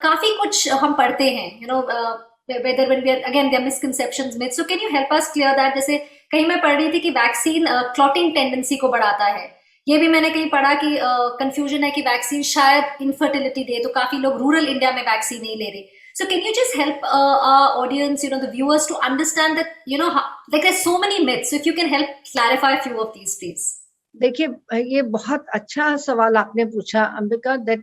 काफी कुछ हम पढ़ते हैं, whether when we are, again there are misconceptions, myths, so can you help us clear that? जैसे कहीं मैं पढ़ रही थी कि वैक्सीन क्लॉटिंग टेंडेंसी को बढ़ाता है, ये भी मैंने कहीं पढ़ा कि कंफ्यूजन है कि वैक्सीन शायद इनफर्टिलिटी दे, तो काफी लोग रूरल इंडिया में वैक्सीन नहीं ले रहे. So can you just help our audience, the viewers, to understand that, like there's so many myths, so if you can help clarify a few of these, please. देखिए, ये बहुत अच्छा सवाल आपने पूछा अंबिका, दैट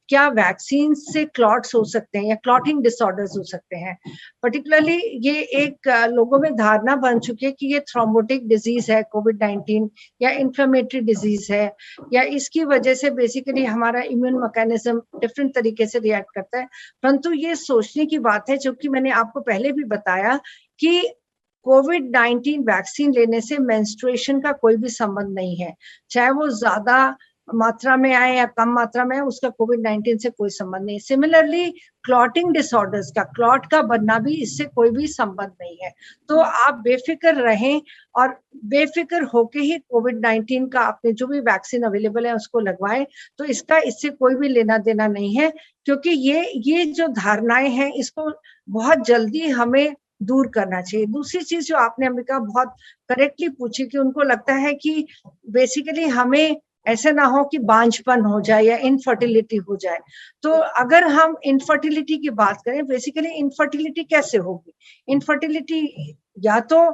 क्या वैक्सीन से क्लॉट्स हो सकते हैं या क्लॉटिंग डिसऑर्डर्स हो सकते हैं. पर्टिकुलरली ये एक लोगों में धारणा बन चुकी है कि ये थ्रोम्बोटिक डिजीज है कोविड-19 या इन्फ्लेमेटरी डिजीज है, या इसकी वजह से बेसिकली हमारा इम्यून मैकेनिज्म डिफरेंट तरीके से रिएक्ट करता है. परंतु ये सोचने की बात है, जो कि मैंने आपको पहले भी बताया, कि कोविड-19 वैक्सीन लेने से मेंस्ट्रुएशन का कोई भी संबंध नहीं है. चाहे वो ज्यादा मात्रा में आए या कम मात्रा में आए, उसका कोविड-19 से कोई संबंध नहीं. सिमिलरली क्लॉटिंग डिसऑर्डर्स का, क्लॉट का बनना भी, इससे कोई भी संबंध नहीं है. तो आप बेफिक्र रहें और बेफिक्र होके ही कोविड-19 का आपने जो भी वैक्सीन अवेलेबल है उसको लगवाएं. तो इससे कोई भी लेना देना नहीं है, क्योंकि ये जो धारणाएं हैं इसको बहुत जल्दी हमें दूर करना चाहिए. दूसरी चीज जो आपने अंबिका बहुत करेक्टली पूछी, कि उनको लगता है कि बेसिकली हमें ऐसे ना हो कि बांझपन हो जाए या इनफर्टिलिटी हो जाए. तो अगर हम इनफर्टिलिटी की बात करें, बेसिकली इनफर्टिलिटी कैसे होगी? इनफर्टिलिटी या तो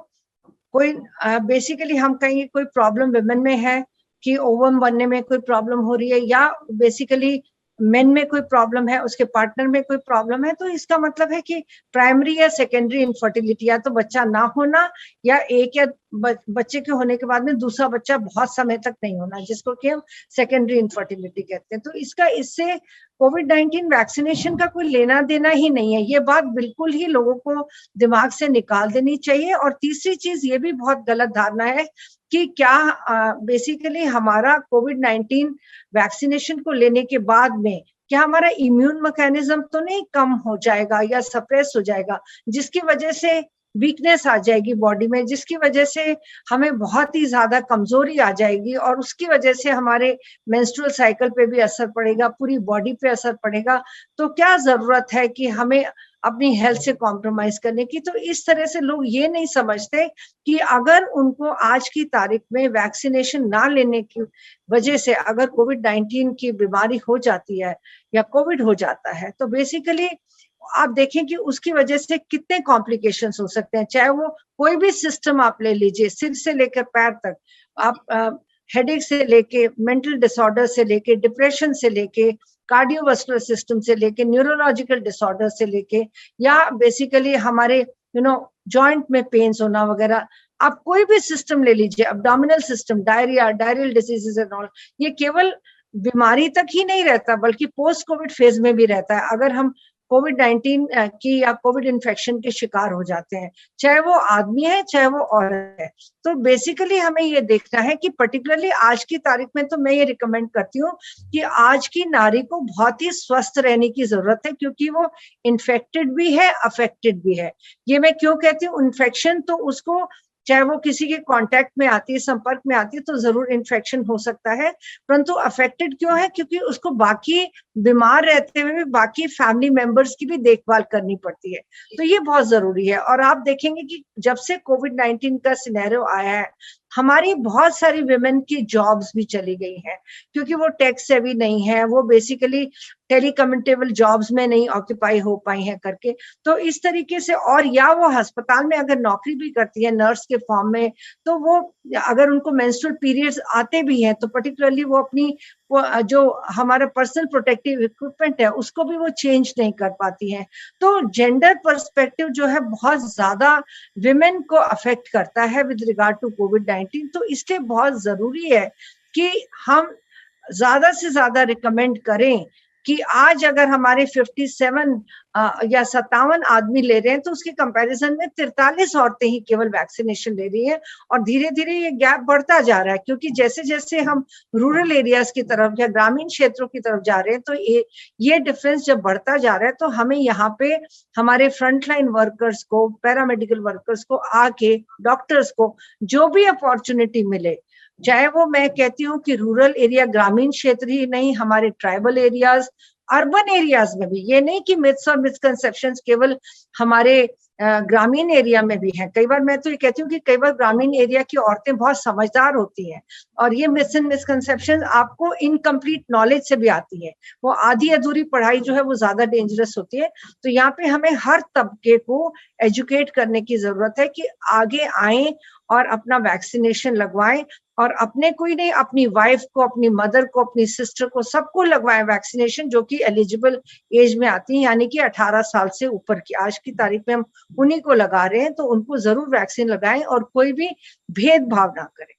कोई बेसिकली हम कहेंगे कोई प्रॉब्लम विमेन में है कि ओवम बनने में कोई प्रॉब्लम हो रही है, या बेसिकली मेन में कोई प्रॉब्लम है, उसके पार्टनर में कोई प्रॉब्लम है. तो इसका मतलब है कि प्राइमरी या सेकेंडरी इनफर्टिलिटी, या तो बच्चा ना होना, या एक या बच्चे के होने के बाद में दूसरा बच्चा बहुत समय तक नहीं होना, जिसको कि हम सेकेंडरी इनफर्टिलिटी कहते हैं. तो इससे कोविड-19 वैक्सीनेशन का कोई लेना देना ही नहीं है. ये बात बिल्कुल ही लोगों को दिमाग से निकाल देनी चाहिए. और तीसरी चीज ये भी बहुत गलत धारणा है कि क्या बेसिकली हमारा कोविड-19 वैक्सीनेशन को लेने के बाद में क्या हमारा इम्यून मैकेनिज्म तो नहीं कम हो जाएगा या सप्रेस हो जाएगा, जिसकी वजह से वीकनेस आ जाएगी बॉडी में, जिसकी वजह से हमें बहुत ही ज्यादा कमजोरी आ जाएगी, और उसकी वजह से हमारे मेंस्ट्रुअल साइकिल पे भी असर पड़ेगा, पूरी बॉडी पे असर पड़ेगा. तो क्या जरूरत है कि हमें अपनी हेल्थ से कॉम्प्रोमाइज करने की? तो इस तरह से लोग ये नहीं समझते कि अगर उनको आज की तारीख में वैक्सीनेशन ना लेने की वजह से अगर कोविड-19 की बीमारी हो जाती है या कोविड हो जाता है, तो बेसिकली आप देखें कि उसकी वजह से कितने कॉम्प्लिकेशंस हो सकते हैं. चाहे वो कोई भी सिस्टम आप ले लीजिए, सिर से लेकर पैर तक, आप हेडेक से लेके, मेंटल डिसऑर्डर से लेके, डिप्रेशन से लेके, कार्डियोवास्कुलर सिस्टम से लेके, न्यूरोलॉजिकल डिसऑर्डर से लेके, या बेसिकली हमारे जॉइंट में पेन्स होना वगैरह. आप कोई भी सिस्टम ले लीजिए, abdominal system, diarrhoea, diarrhoeal diseases and all, ये केवल बीमारी तक ही नहीं रहता बल्कि पोस्ट कोविड फेज में भी रहता है अगर हम कोविड-19 की या कोविड इन्फेक्शन के शिकार हो जाते हैं, चाहे वो आदमी है चाहे वो औरत है. तो बेसिकली हमें ये देखना है कि पर्टिकुलरली आज की तारीख में तो मैं ये रिकमेंड करती हूँ कि आज की नारी को बहुत ही स्वस्थ रहने की जरूरत है, क्योंकि वो इन्फेक्टेड भी है, अफेक्टेड भी है. ये मैं क्यों कहती हूँ? इन्फेक्शन तो उसको, चाहे वो किसी के कांटेक्ट में आती है, संपर्क में आती है, तो जरूर इन्फेक्शन हो सकता है. परंतु अफेक्टेड क्यों है? क्योंकि उसको बाकी बीमार रहते हुए भी बाकी फैमिली मेंबर्स की भी देखभाल करनी पड़ती है. तो ये बहुत जरूरी है. और आप देखेंगे कि जब से कोविड-19 का सिनेरियो आया है, हमारी बहुत सारी विमेन की जॉब्स भी चली गई हैं, क्योंकि वो टेक सेवी नहीं है, वो बेसिकली टेलीकम्यूटेबल जॉब्स में नहीं ऑक्यूपाई हो पाई हैं करके. तो इस तरीके से, और या वो अस्पताल में अगर नौकरी भी करती है नर्स के फॉर्म में, तो वो अगर उनको मेंस्ट्रुअल पीरियड्स आते भी हैं तो पर्टिकुलरली वो अपनी जो हमारा पर्सनल प्रोटेक्टिव इक्विपमेंट है उसको भी वो चेंज नहीं कर पाती हैं. तो जेंडर पर्सपेक्टिव जो है बहुत ज्यादा विमेन को अफेक्ट करता है विद रिगार्ड टू कोविड-19. तो इसलिए बहुत जरूरी है कि हम ज्यादा से ज्यादा रिकमेंड करें कि आज अगर हमारे 57 या 57 आदमी ले रहे हैं, तो उसके कंपैरिजन में 43 औरतें ही केवल वैक्सीनेशन ले रही हैं. और धीरे धीरे ये गैप बढ़ता जा रहा है, क्योंकि जैसे जैसे हम रूरल एरियाज की तरफ या ग्रामीण क्षेत्रों की तरफ जा रहे हैं, तो ये डिफरेंस जब बढ़ता जा रहा है, तो हमें यहाँ पे हमारे फ्रंटलाइन वर्कर्स को, पैरामेडिकल वर्कर्स को, आके डॉक्टर्स को जो भी अपॉर्चुनिटी मिले, चाहे वो मैं कहती हूँ कि रूरल एरिया, ग्रामीण क्षेत्र ही नहीं, हमारे ट्राइबल एरियाज, अर्बन एरियाज में भी, ये नहीं कि मिथ्स और मिसकंसेप्शंस केवल हमारे ग्रामीण एरिया में भी हैं। कई बार मैं तो ये कहती हूँ कि कई बार ग्रामीण एरिया की औरतें बहुत समझदार होती हैं और ये मिथ्स एंड मिसकंसेप्शन आपको इनकम्प्लीट नॉलेज से भी आती है। वो आधी अधूरी पढ़ाई जो है वो ज्यादा डेंजरस होती है। तो यहाँ पे हमें हर तबके को एजुकेट करने की जरूरत है कि आगे आए और अपना वैक्सीनेशन लगवाएं, और अपने को ही नहीं, अपनी वाइफ को, अपनी मदर को, अपनी सिस्टर को, सबको लगवाएं वैक्सीनेशन जो कि एलिजिबल एज में आती है, यानी कि 18 साल से ऊपर की। आज की तारीख में हम उन्हीं को लगा रहे हैं, तो उनको जरूर वैक्सीन लगाएं और कोई भी भेदभाव ना करें।